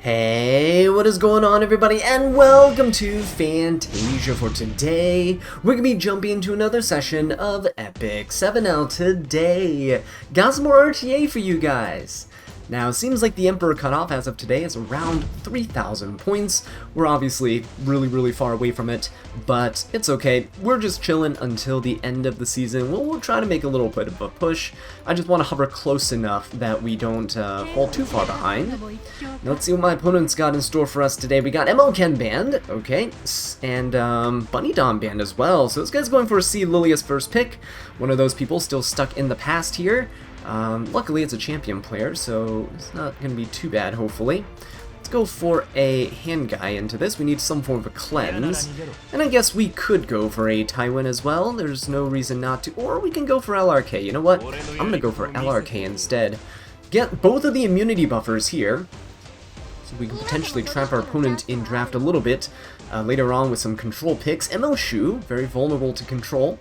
Hey, what is going on everybody, and welcome to Fantasia. For today, we're going to be jumping into another session of Epic 7L today. Got some more RTA for you guys. Now, it seems like the Emperor cutoff as of today is around 3,000 points. We're obviously really far away from it, but it's okay. We're just chilling until the end of the season. We'll try to make a little bit of a push. I just want to hover close enough that we don't fall too far behind. Now, let's see what my opponent's got in store for us today. We got ML Ken Band, okay, and Bunny Dom Band as well. So this guy's going for a C Lilia's first pick. One of those people still stuck in the past here. Luckily it's a champion player, so it's not going to be too bad, hopefully. Let's go for a hand guy into this. We need some form of a cleanse. And I guess we could go for a Tywin as well. There's no reason not to. Or we can go for LRK. You know what? I'm going to go for LRK instead. Get both of the immunity buffers here, so we can potentially trap our opponent in draft a little bit later on with some control picks. ML Shu, very vulnerable to control.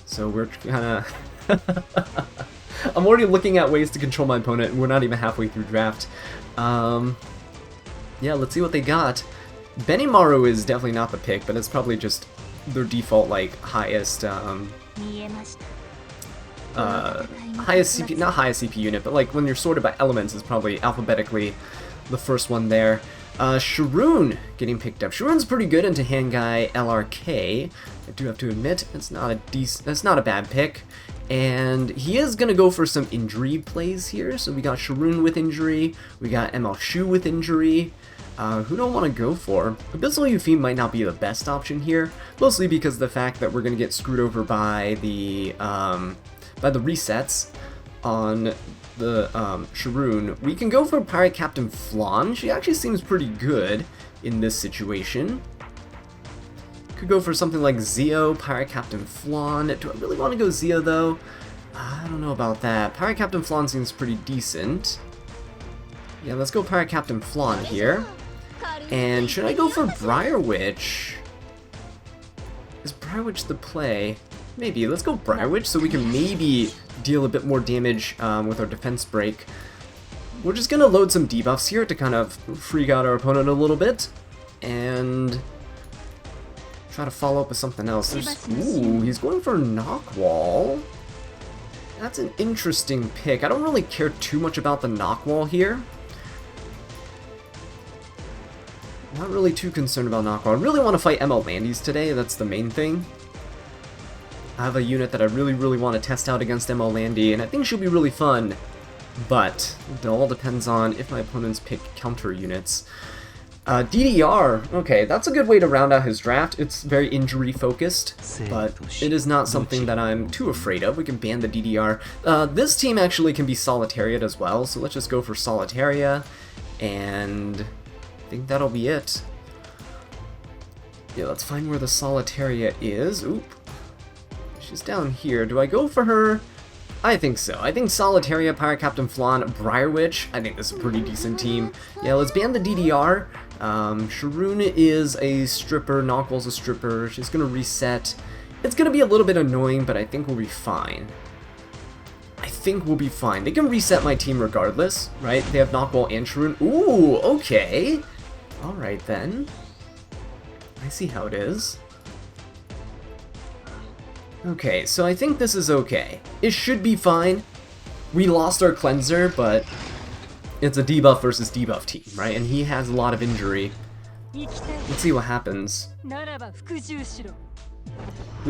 So we're kind of... I'm already looking at ways to control my opponent, and we're not even halfway through draft. Yeah, let's see what they got. Benimaru is definitely not the pick, but it's probably just their default, like, highest CP, not highest CP unit, but like when you're sorted by elements is probably alphabetically the first one there. Sharoon getting picked up. Sharoon's pretty good into hand guy LRK. I do have to admit, it's not a bad pick. And he is going to go for some injury plays here. So we got Sharoon with injury, we got ML Shu with injury. Who do I want to go for? Abyssal Yuffie might not be the best option here, mostly because of the fact that we're going to get screwed over by the resets on the Sharoon. We can go for Pirate Captain Flan. She actually seems pretty good in this situation. Could go for something like Zeo, Pirate Captain Flan. Do I really want to go Zeo though? I don't know about that. Pirate Captain Flan seems pretty decent. Yeah, let's go Pirate Captain Flan here. And should I go for Briar Witch? Is Briar Witch the play? Maybe. Let's go Briar Witch so we can maybe deal a bit more damage with our defense break. We're just going to load some debuffs here to kind of freak out our opponent a little bit. And try to follow up with something else. Ooh, he's going for Knockwall. That's an interesting pick. I don't really care too much about the Knockwall here. Not really too concerned about Knockwall. I really want to fight ML Landies today, that's the main thing. I have a unit that I really want to test out against ML Landy, and I think she'll be really fun. But it all depends on if my opponents pick counter units. DDR, okay, that's a good way to round out his draft. It's very injury focused, but it is not something that I'm too afraid of. We can ban the DDR. This team actually can be Solitariat as well, so let's just go for Solitaria, and I think that'll be it. Yeah, let's find where the Solitaria is. Oop. She's down here. Do I go for her? I think so. I think Solitaria, Pirate Captain Flan, Briar Witch. I think this is a pretty decent team. Yeah, let's ban the DDR. Sharoon is a stripper, Knockwall's a stripper. She's gonna reset. It's gonna be a little bit annoying, but I think we'll be fine. I think we'll be fine. They can reset my team regardless, right? They have Knockwall and Sharoon. Ooh, okay. Alright then. I see how it is. Okay, so I think this is okay. It should be fine. We lost our cleanser, but it's a debuff versus debuff team, right? And he has a lot of injury. Let's see what happens. We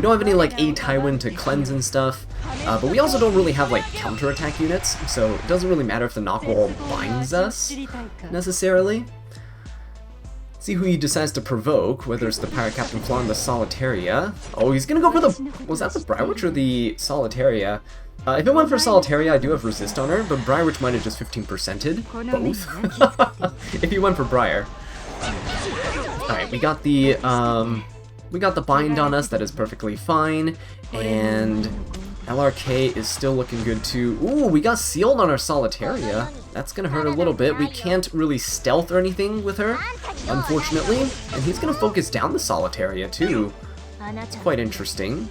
don't have any like A Tywin to cleanse and stuff, but we also don't really have like counterattack units, so it doesn't really matter if the Knockwall binds us necessarily. See who he decides to provoke, whether it's the Pirate Captain Flan, the Solitaria. Oh, he's gonna go for the... Was that the Briar Witch or the Solitaria? If it went for Solitaria, I do have resist on her, but Briar Witch might have just 15%ed both. If he went for Briar. Alright, we got the bind on us, that is perfectly fine, and LRK is still looking good too. Ooh, we got sealed on our Solitaria. That's gonna hurt a little bit. We can't really stealth or anything with her, unfortunately. And he's gonna focus down the Solitaria too. It's quite interesting.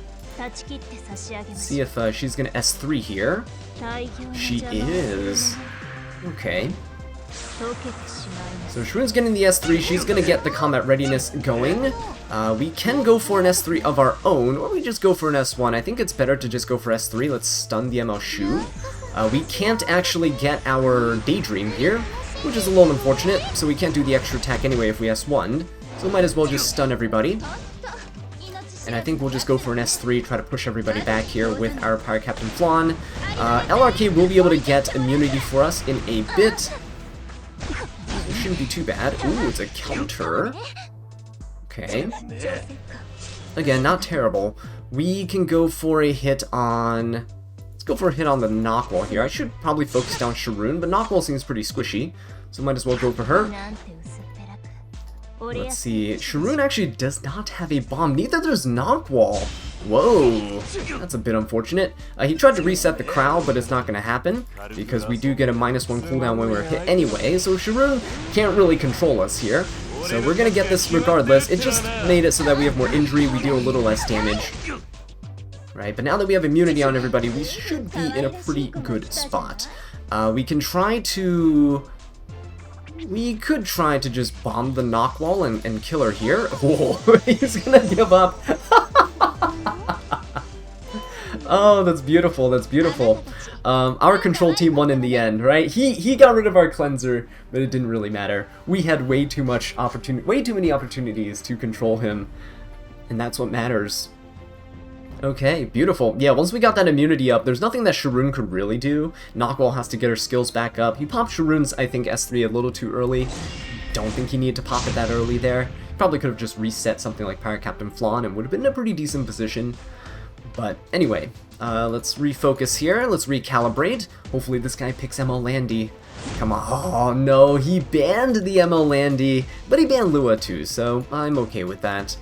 See if she's gonna S3 here. She is. Okay. So Shrun's getting the S3, she's gonna get the combat readiness going. We can go for an S3 of our own, or we just go for an S1. I think it's better to just go for S3. Let's stun the ML Shu. We can't actually get our Daydream here, which is a little unfortunate, so we can't do the extra attack anyway if we S1'd. So we might as well just stun everybody. And I think we'll just go for an S3, try to push everybody back here with our Pirate Captain Flan. LRK will be able to get immunity for us in a bit. It shouldn't be too bad. Ooh, it's a counter. Okay. Again, not terrible. We can go for a hit on... Let's go for a hit on the Knockwall here. I should probably focus down Sharun, but Knockwall seems pretty squishy, so might as well go for her. Let's see. Sharun actually does not have a bomb. Neither does Knockwall. Whoa. That's a bit unfortunate. He tried to reset the crowd, but it's not going to happen because we do get a -1 cooldown when we're hit anyway, so Sharun can't really control us here. So we're going to get this regardless. It just made it so that we have more injury, we deal a little less damage. Right, but now that we have immunity on everybody, we should be in a pretty good spot. We can try to... We could try to just bomb the Knockwall and kill her here. Oh, he's gonna give up. Oh, that's beautiful, that's beautiful. Our control team won in the end, right? He got rid of our cleanser, but it didn't really matter. We had way too many opportunities to control him, and that's what matters. Okay, beautiful. Yeah, once we got that immunity up, there's nothing that Sharun could really do. Knockwall has to get her skills back up. He popped Sharun's, I think, S3 a little too early. Don't think he needed to pop it that early there. Probably could have just reset something like Pirate Captain Flan and would have been in a pretty decent position. But anyway, let's refocus here. Let's recalibrate. Hopefully this guy picks ML Landy. Come on. Oh no, he banned the ML Landy, but he banned Lua too, so I'm okay with that.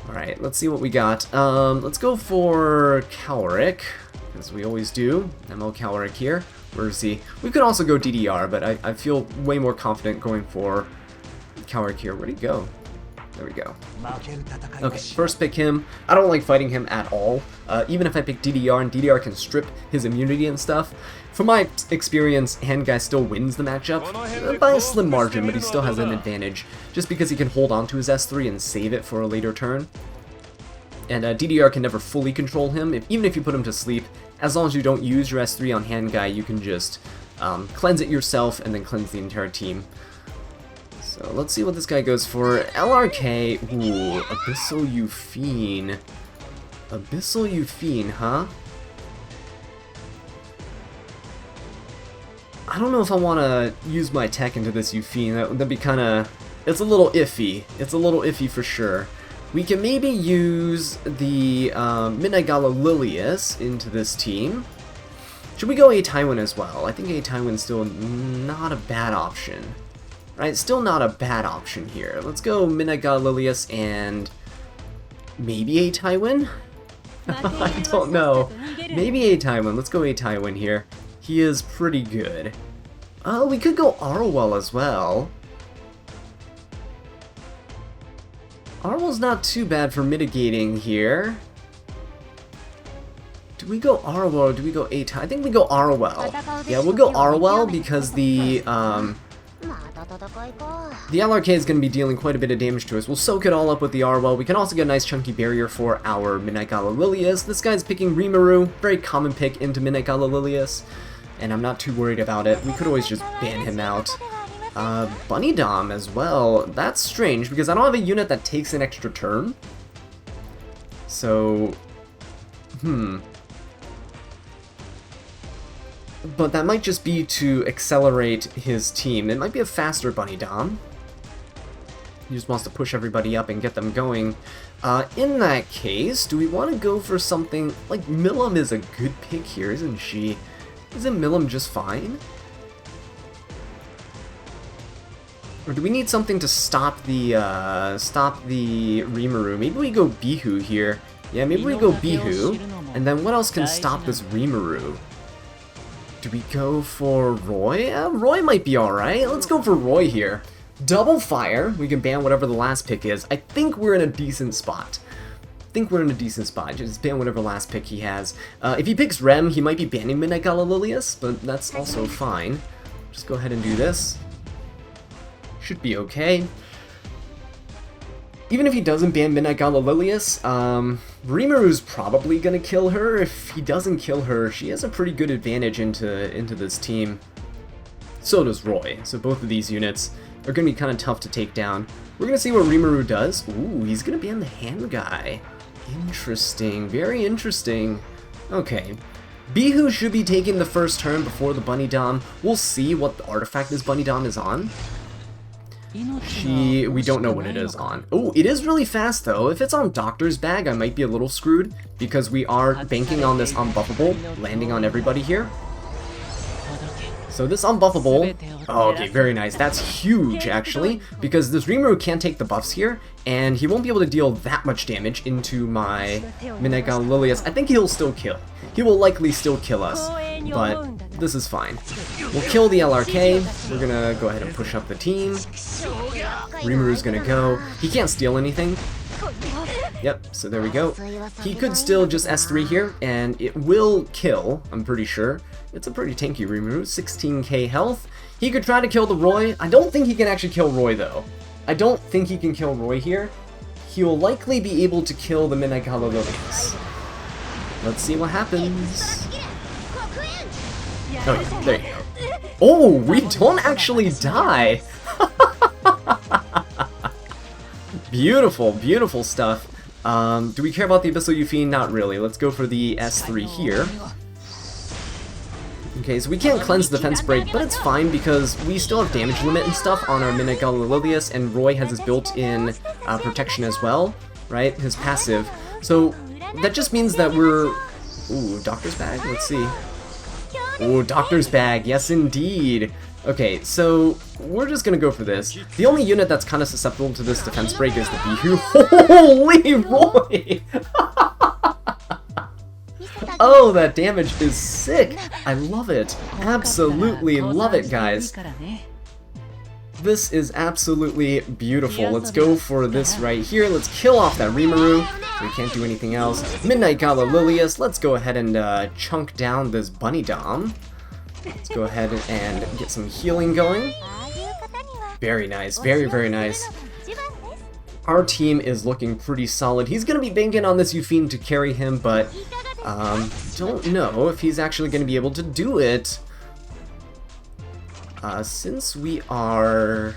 Alright, let's see what we got. Let's go for Calric, as we always do. ML Calric here. Where is he? We could also go DDR, but I feel way more confident going for Calric here. Where'd he go? There we go. Okay, first pick him. I don't like fighting him at all. Even if I pick DDR, and DDR can strip his immunity and stuff. From my experience, Hand Guy still wins the matchup by a slim margin, but he still has an advantage just because he can hold on to his S3 and save it for a later turn. And DDR can never fully control him, even if you put him to sleep. As long as you don't use your S3 on Hand Guy, you can just cleanse it yourself and then cleanse the entire team. So let's see what this guy goes for. LRK, ooh, Abyssal Euphine. Abyssal Euphine, huh? I don't know if I want to use my tech into this Euphine. That'd be kind of... It's a little iffy. It's a little iffy for sure. We can maybe use the Midnight Gala Lilius into this team. Should we go A Tywin as well? I think A Tywin's still not a bad option. Right, still not a bad option here. Let's go Midnight God Lilius and maybe A Tywin? I don't know. Maybe A Tywin. Let's go A Tywin here. He is pretty good. Oh, we could go Arwell as well. Arwell's not too bad for mitigating here. Do we go Arwell or do we go A Tywin? I think we go Arwell. Yeah, we'll go Arwell because the LRK is going to be dealing quite a bit of damage to us. We'll soak it all up with the Arwell. We can also get a nice chunky barrier for our Midnight Gala Lilius. This guy's picking Rimuru, very common pick into Midnight Gala Lilius, and I'm not too worried about it. We could always just ban him out. Bunny Dom as well. That's strange because I don't have a unit that takes an extra turn. So, but that might just be to accelerate his team. It might be a faster Bunny Dom. He just wants to push everybody up and get them going. In that case, do we want to go for something like Milim is a good pick here, isn't she? Isn't Milim just fine? Or do we need something to stop the Rimuru? Maybe we go Bihu here. Yeah, maybe we go Bihu. And then what else can stop this Rimuru? Do we go for Roy? Roy might be alright. Let's go for Roy here. Double fire. We can ban whatever the last pick is. I think we're in a decent spot. Just ban whatever last pick he has. If he picks Rem, he might be banning Midnight Gala Lilius, but that's also fine. Just go ahead and do this. should be okay. Even if he doesn't ban Midnight Gala Lilius, Rimuru's probably gonna kill her. If he doesn't kill her, she has a pretty good advantage into this team. So does Roy. So both of these units are gonna be kind of tough to take down. We're gonna see what Rimuru does. Ooh, he's gonna ban the hand guy. Interesting, very interesting. Okay. Bihu should be taking the first turn before the Bunny Dom. We'll see what the artifact this Bunny Dom is on. We don't know what it is on. Oh, it is really fast though. If it's on Doctor's Bag, I might be a little screwed because we are banking on this unbuffable landing on everybody here. So this unbuffable, oh, okay, very nice. That's huge actually, because this Rimuru can't take the buffs here, and he won't be able to deal that much damage into my Midnight Gala Lilius. I think he'll still kill. He will likely still kill us, but this is fine. We'll kill the LRK. We're gonna go ahead and push up the team. Rimuru's gonna go. He can't steal anything. Yep, so there we go. He could still just S3 here, and it will kill, I'm pretty sure. It's a pretty tanky Rimuru, 16k health. He could try to kill the Roy. I don't think he can actually kill Roy, though. I don't think he can kill Roy here. He will likely be able to kill the Midnight Gala Lilius. Let's see what happens. Oh, yeah, there you go. Oh, we don't actually die! Beautiful, beautiful stuff. Do we care about the Abyssal Euphine? Not really. Let's go for the S3 here. Okay, so we can't cleanse the defense break, but it's fine because we still have damage limit and stuff on our Midnight Gala Lilius, and Roy has his built-in protection as well, right? His passive. So that just means that we're... Ooh, Doctor's Bag? Let's see. Ooh, Doctor's Bag, yes indeed! Okay, so we're just gonna go for this. The only unit that's kind of susceptible to this defense break is the Bihu. Holy Roy! Oh, that damage is sick! I love it. Absolutely love it, guys. This is absolutely beautiful. Let's go for this right here. Let's kill off that Rimuru. We can't do anything else. Midnight Gala Lilius. Let's go ahead and chunk down this Bunny Dom. Let's go ahead and get some healing going. Very nice. Very, very nice. Our team is looking pretty solid. He's going to be banking on this Euphine to carry him, but don't know if he's actually going to be able to do it. Since we are...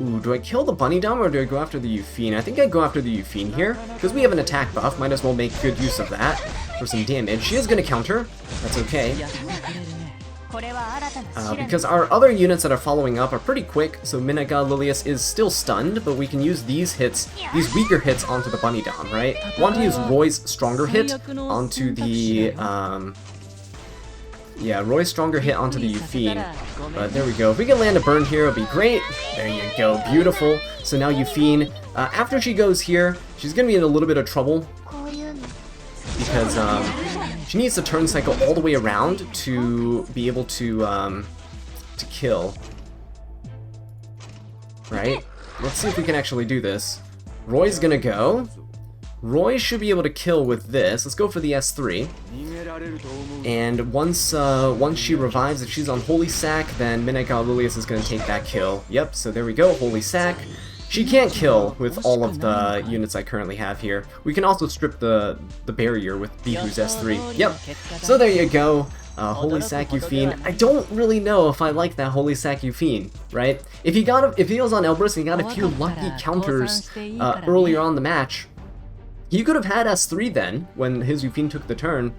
Ooh, do I kill the Bunny Dom or do I go after the Euphine? I think I go after the Euphine here, because we have an attack buff. Might as well make good use of that for some damage. She is going to counter. That's okay. Because our other units that are following up are pretty quick, so Midnight Gala Lilius is still stunned, but we can use these hits, these weaker hits onto the Bunny Dom, right? Want to use Roy's stronger hit onto the, yeah, Roy's stronger hit onto the Euphine. But there we go. If we can land a burn here, it'll be great. There you go. Beautiful. So now Euphine, after she goes here, she's going to be in a little bit of trouble. Because she needs to turn cycle all the way around to be able to kill. Right? Let's see if we can actually do this. Roy's going to go. Roy should be able to kill with this. Let's go for the S3. And once she revives, if she's on Holy Sack, then Midnight Gala Lilius is going to take that kill. Yep, so there we go, Holy Sack. She can't kill with all of the units I currently have here. We can also strip the barrier with Bihu's S3. Yep, so there you go. Holy Sack Euphine. I don't really know if I like that Holy Sack Euphine, right? If he was on Elbrus and he got a few lucky counters earlier on the match, he could have had S3 then, when his Euphine took the turn.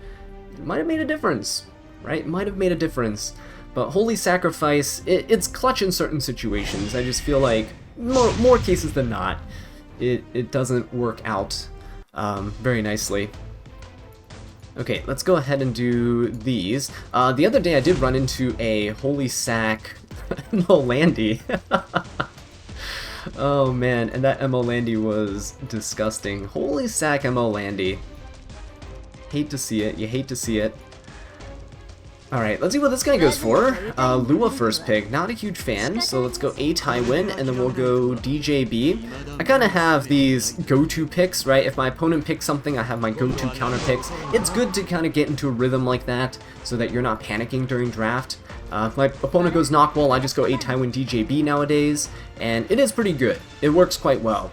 It might have made a difference, right? Might have made a difference. But Holy Sacrifice, it's clutch in certain situations. I just feel like, more cases than not, it doesn't work out very nicely. Okay, let's go ahead and do these. The other day I did run into a Holy Sack Molandy. Oh man, and that MO Landy was disgusting. Holy Sack MO Landy. Hate to see it, you hate to see it. Alright, let's see what this guy goes for. Lua first pick, not a huge fan, so let's go A Tywin, and then we'll go DJB. I kind of have these go-to picks, right? If my opponent picks something, I have my go-to counter picks. It's good to kind of get into a rhythm like that, so that you're not panicking during draft. If my opponent goes Knockwall, I just go A Tywin DJB nowadays, and it is pretty good. It works quite well.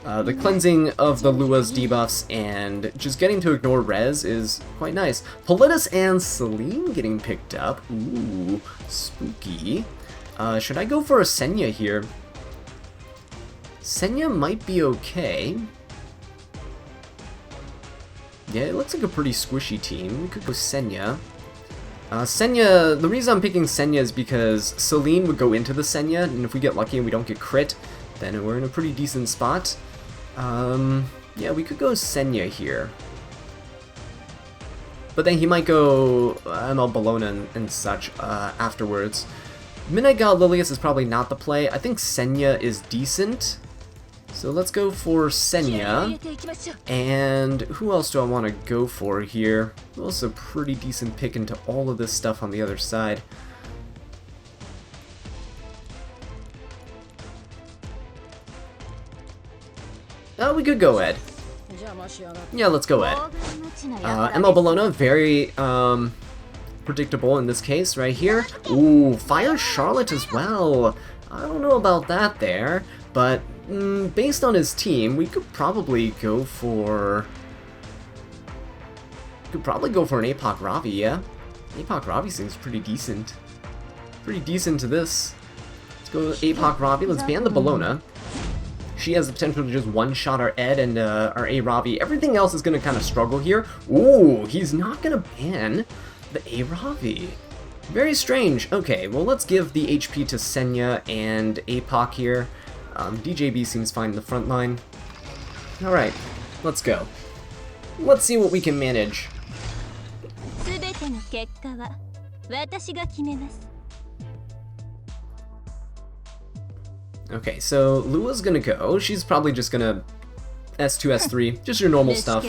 The cleansing of the Lua's debuffs and just getting to ignore res is quite nice. Politis and Celine getting picked up. Ooh, spooky. Should I go for a Senya here? Senya might be okay. Yeah, it looks like a pretty squishy team. We could go Senya. Senya, the reason I'm picking Senya is because Celine would go into the Senya, and if we get lucky and we don't get crit, then we're in a pretty decent spot. Yeah, we could go Senya here. But then he might go ML Bologna and such afterwards. Midnight God Lilius is probably not the play. I think Senya is decent. So let's go for Senya. And who else do I want to go for here? Who else is a pretty decent pick into all of this stuff on the other side? Oh, we could go Ed. Yeah, let's go Ed. ML Bologna, very predictable in this case right here. Ooh, Fire Charlotte as well. I don't know about that there, but based on his team, we could probably go for... an APOC Ravi, yeah? APOC Ravi seems pretty decent. Pretty decent to this. Let's go APOC Ravi, let's ban the Bologna. She has the potential to just one-shot our Ed and our A Ravi. Everything else is going to kind of struggle here. Ooh, he's not going to ban the A Ravi. Very strange. Okay, well let's give the HP to Senya and APOC here. DJB seems fine in the front line. Alright, let's go. Let's see what we can manage. Okay, so Lua's gonna go. She's probably just gonna S2, S3, just your normal stuff.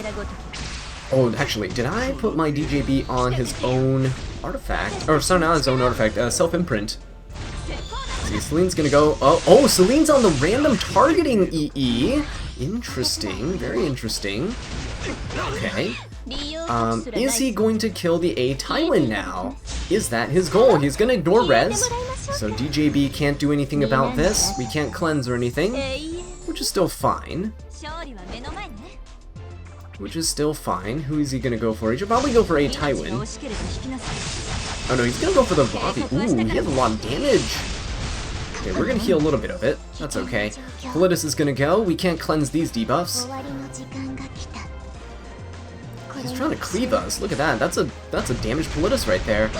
Oh, actually, did I put my DJB on his own artifact? Or, sorry, not his own artifact, self-imprint. See, Celine's gonna go. Oh, Celine's on the random targeting EE. Interesting, very interesting. Okay. Is he going to kill the A Tywin now? Is that his goal? He's gonna ignore res. So DJB can't do anything about this. We can't cleanse or anything. Which is still fine. Which is still fine. Who is he gonna go for? He should probably go for A Tywin. Oh no, he's gonna go for the Ravi. Ooh, he has a lot of damage. Okay, we're gonna heal a little bit of it. That's okay. Politis is gonna go. We can't cleanse these debuffs. He's trying to cleave us. Look at that. That's a damaged Politis right there.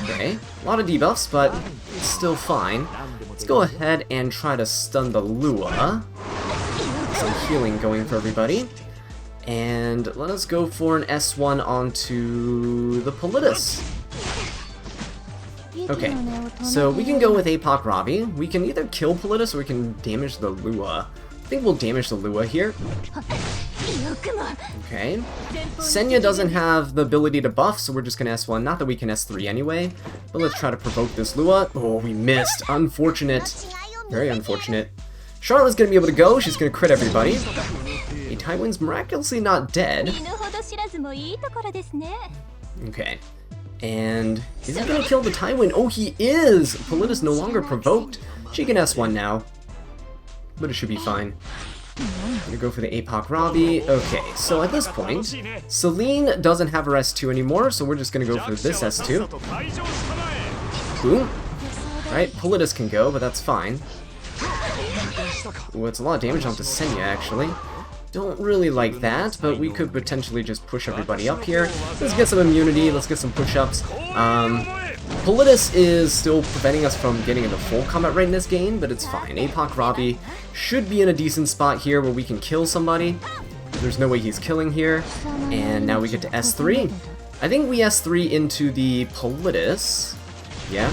Okay, a lot of debuffs, but it's still fine. Let's go ahead and try to stun the Lua. Some healing going for everybody. And let us go for an S1 onto the Politis. Okay, so we can go with APOC Ravi. We can either kill Politis or we can damage the Lua. I think we'll damage the Lua here. Okay. Senya doesn't have the ability to buff, so we're just gonna S1. Not that we can S3 anyway, but let's try to provoke this Lua. Oh, we missed. Unfortunate. Very unfortunate. Charlotte's gonna be able to go. She's gonna crit everybody. A Tywin's miraculously not dead. Okay. And is he gonna kill the Tywin? Oh, he is! Politis no longer provoked. She can S1 now. But it should be fine. I'm gonna go for the APOC Ravi. Okay, so at this point, Celine doesn't have her S2 anymore, so we're just gonna go for this S2. Boom. Right, Politis can go, but that's fine. Ooh, it's a lot of damage onto Senya, actually. Don't really like that, but we could potentially just push everybody up here. Let's get some immunity, let's get some push-ups. Politis is still preventing us from getting into full combat right in this game, but it's fine. APOC Ravi should be in a decent spot here where we can kill somebody. There's no way he's killing here. And now we get to S3. I think we S3 into the Politis. Yeah.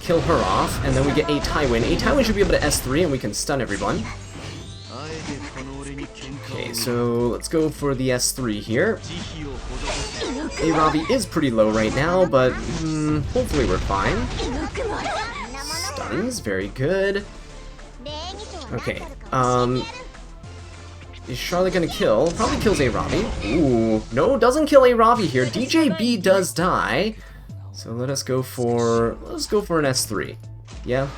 Kill her off, and then we get A Tywin. A Tywin should be able to S3 and we can stun everyone. Okay, so let's go for the S3 here. A Ravi is pretty low right now, but hopefully we're fine. Stuns, very good. Okay, is Charlotte gonna kill? Probably kills A Ravi. Ooh, no, doesn't kill A Ravi here. DJB does die. So let's go for an S3. Yeah?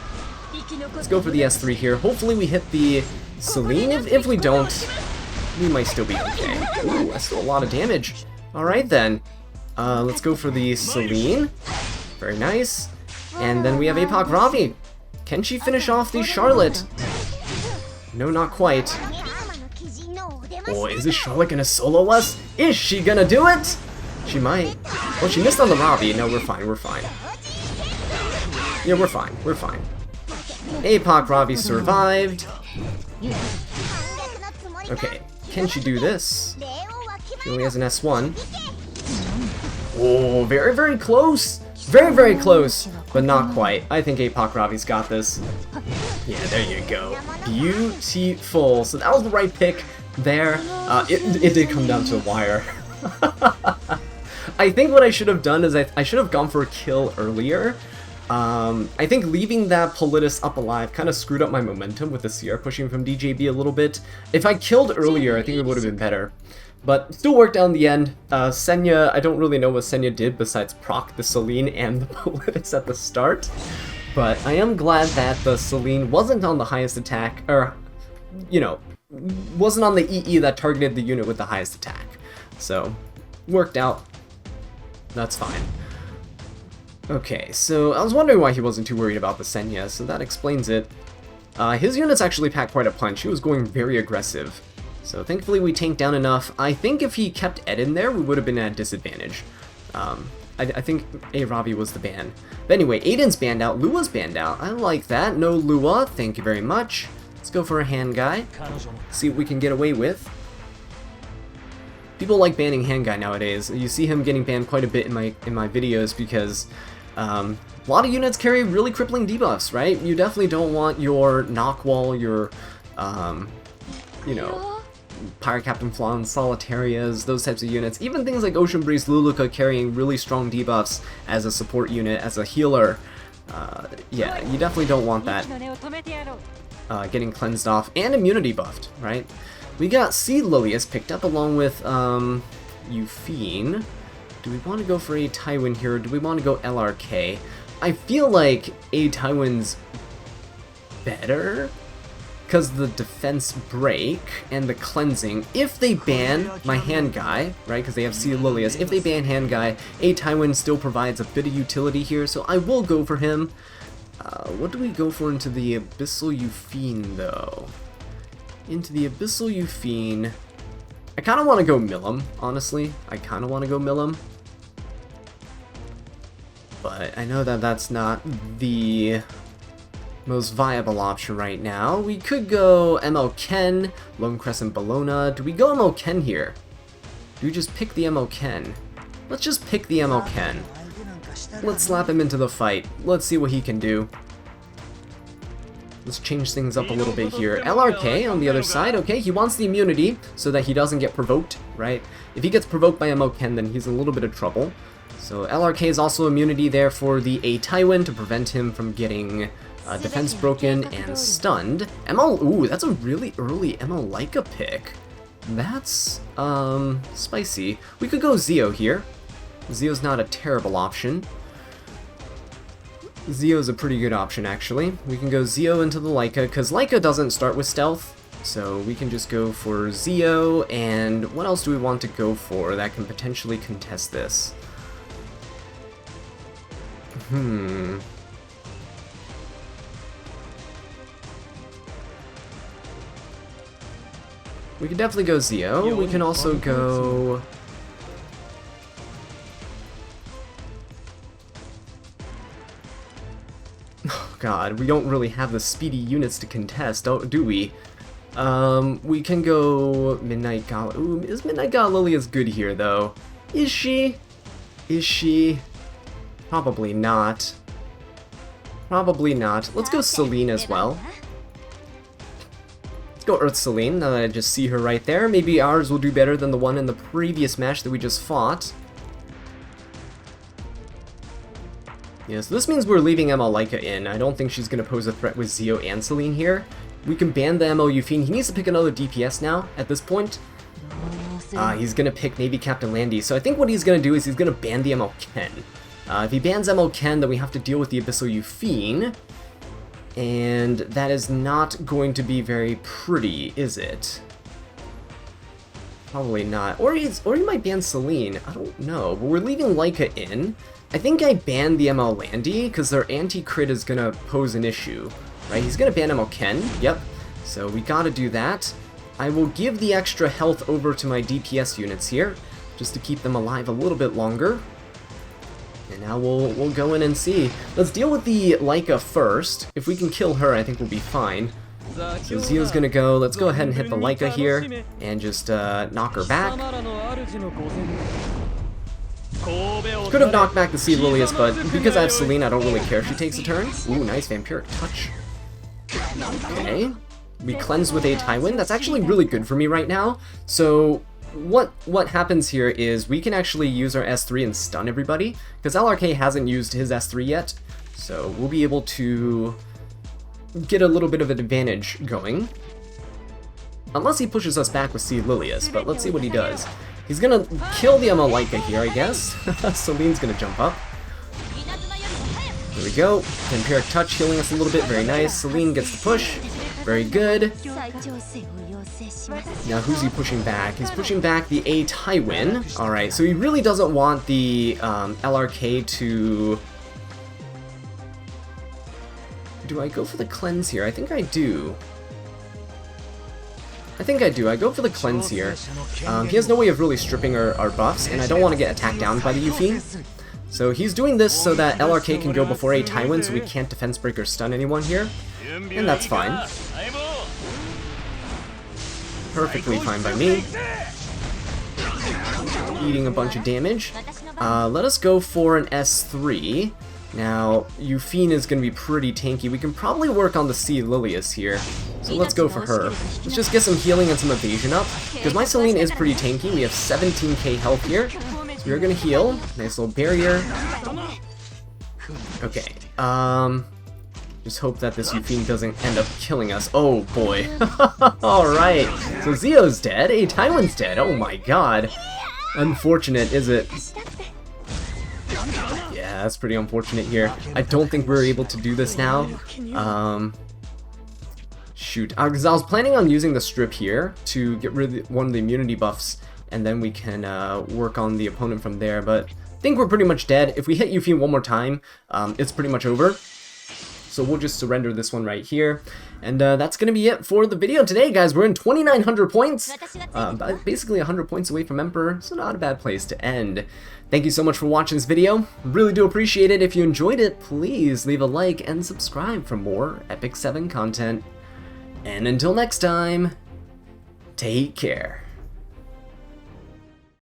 Let's go for the S3 here. Hopefully we hit the Celine. If we don't, we might still be okay. Ooh, that's still a lot of damage. Alright then. Let's go for the Celine. Very nice. And then we have Apoc Ravi. Can she finish off the Charlotte? No, not quite. Oh, is this Charlotte gonna solo us? Is she gonna do it? She might. Oh, she missed on the Ravi. No, we're fine, we're fine. Yeah, we're fine, we're fine. Apoc Ravi survived. Okay, can she do this? She only has an S1. Oh, very, very close! Very, very close, but not quite. I think Apoc Ravi's got this. Yeah, there you go. Beautiful. So that was the right pick there. It did come down to the wire. I think what I should have done is I should have gone for a kill earlier. I think leaving that Politis up alive kind of screwed up my momentum with the CR pushing from DJB a little bit. If I killed earlier, I think it would have been better. But still worked out in the end. Senya, I don't really know what Senya did besides proc the Celine and the Politis at the start. But I am glad that the Celine wasn't on the highest attack, or, you know, wasn't on the EE that targeted the unit with the highest attack. So, worked out. That's fine. Okay, so I was wondering why he wasn't too worried about the Senya, so that explains it. His units actually packed quite a punch. He was going very aggressive. So thankfully we tanked down enough. I think if he kept Ed in there, we would have been at a disadvantage. I think Ravi was the ban. But anyway, Aiden's banned out, Lua's banned out. I like that. No Lua, thank you very much. Let's go for a hand guy. See what we can get away with. People like banning hand guy nowadays. You see him getting banned quite a bit in my videos because a lot of units carry really crippling debuffs, right? You definitely don't want your Knockwall, your you know, Pirate Captain Flan, Solitarias, those types of units. Even things like Ocean Breeze Luluka carrying really strong debuffs as a support unit, as a healer. Yeah, you definitely don't want that getting cleansed off and immunity buffed, right? We got Seed Lilius picked up along with Euphine. Do we want to go for a Tywin here, or do we want to go LRK? I feel like a Tywin's better, because the defense break and the cleansing, if they ban my hand guy, right, because they have Seed Lilius, if they ban hand guy, a Tywin still provides a bit of utility here, so I will go for him. What do we go for into the Abyssal Euphine, though? Into the Abyssal Euphine, I kind of want to go Millum, honestly. I kind of want to go Millum. But I know that that's not the most viable option right now. We could go ML Ken, Lone Crescent Bologna. Do we go ML Ken here? Do we just pick the ML Ken? Let's just pick the ML Ken. Let's slap him into the fight. Let's see what he can do. Let's change things up a little bit here. LRK on the other side, okay, he wants the immunity so that he doesn't get provoked, right? If he gets provoked by ML Ken, then he's in a little bit of trouble. So LRK is also immunity there for the A Tywin to prevent him from getting defense broken and stunned. Ooh, that's a really early ML Leica pick. That's, spicy. We could go Zio here. Zio's not a terrible option. Zio's a pretty good option, actually. We can go Zio into the Leica, because Leica doesn't start with stealth, so we can just go for Zio, and what else do we want to go for that can potentially contest this? We can definitely go Zio. We can also go... Oh god, we don't really have the speedy units to contest, do we? We can go Midnight Gala. Ooh, is Midnight Gala Lily as good here, though? Is she? Is she? Probably not. Probably not. Let's go Celine as well. Let's go Earth Celine, now that I just see her right there. Maybe ours will do better than the one in the previous match that we just fought. Yeah, so this means we're leaving ML Leica in. I don't think she's going to pose a threat with Zio and Celine here. We can ban the ML Euphine. He needs to pick another DPS now, at this point. He's going to pick Navy Captain Landy. So I think what he's going to do is he's going to ban the ML Ken. If he bans ML then we have to deal with the Abyssal Euphine, and that is not going to be very pretty, is it? Probably not. Or he might ban Celine. I don't know. But we're leaving Leica in. I think I banned the ML Landy because their anti-crit is going to pose an issue. Right? He's going to ban ML Ken. Yep. So we got to do that. I will give the extra health over to my DPS units here, just to keep them alive a little bit longer. And now we'll go in and see. Let's deal with the Leica first. If we can kill her, I think we'll be fine. So Zio's gonna go. Let's go ahead and hit the Leica here and just knock her back. Could have knocked back the Sea Lilius, but because I have Celine, I don't really care if she takes a turn. Ooh, nice Vampiric Touch. Okay. We cleanse with a Tywin. That's actually really good for me right now. So what happens here is we can actually use our S3 and stun everybody, because LRK hasn't used his S3 yet. So we'll be able to get a little bit of an advantage going. Unless he pushes us back with Sea Lilius, but let's see what he does. He's gonna kill the ML Leica here, I guess. Celine's gonna jump up. There we go. Vampiric Touch healing us a little bit, very nice. Celine gets the push. Very good. Now who's he pushing back? He's pushing back the A Tywin. Alright, so he really doesn't want the LRK to... Do I go for the cleanse here? I think I do. I go for the cleanse here. He has no way of really stripping our buffs, and I don't want to get attacked down by the Euphine. So he's doing this so that LRK can go before a Tywin, so we can't Defense Break or stun anyone here. And that's fine. Perfectly fine by me. Eating a bunch of damage. Let us go for an S3. Now, Euphine is going to be pretty tanky. We can probably work on the Sea Lilius here. So let's go for her. Let's just get some healing and some evasion up, because my Celine is pretty tanky. We have 17k health here. So we're going to heal. Nice little barrier. Okay. Just hope that this Euphine doesn't end up killing us. Oh boy. Alright. So Zio's dead. Hey, Tywin's dead. Oh my god. Unfortunate, is it? Yeah, that's pretty unfortunate here. I don't think we're able to do this now. Shoot. Because I was planning on using the strip here to get rid of one of the immunity buffs, and then we can work on the opponent from there, but I think we're pretty much dead. If we hit Euphine one more time, it's pretty much over. So we'll just surrender this one right here. And that's going to be it for the video today, guys. We're in 2,900 points. Basically 100 points away from Emperor, so not a bad place to end. Thank you so much for watching this video. Really do appreciate it. If you enjoyed it, please leave a like and subscribe for more Epic 7 content. And until next time, take care.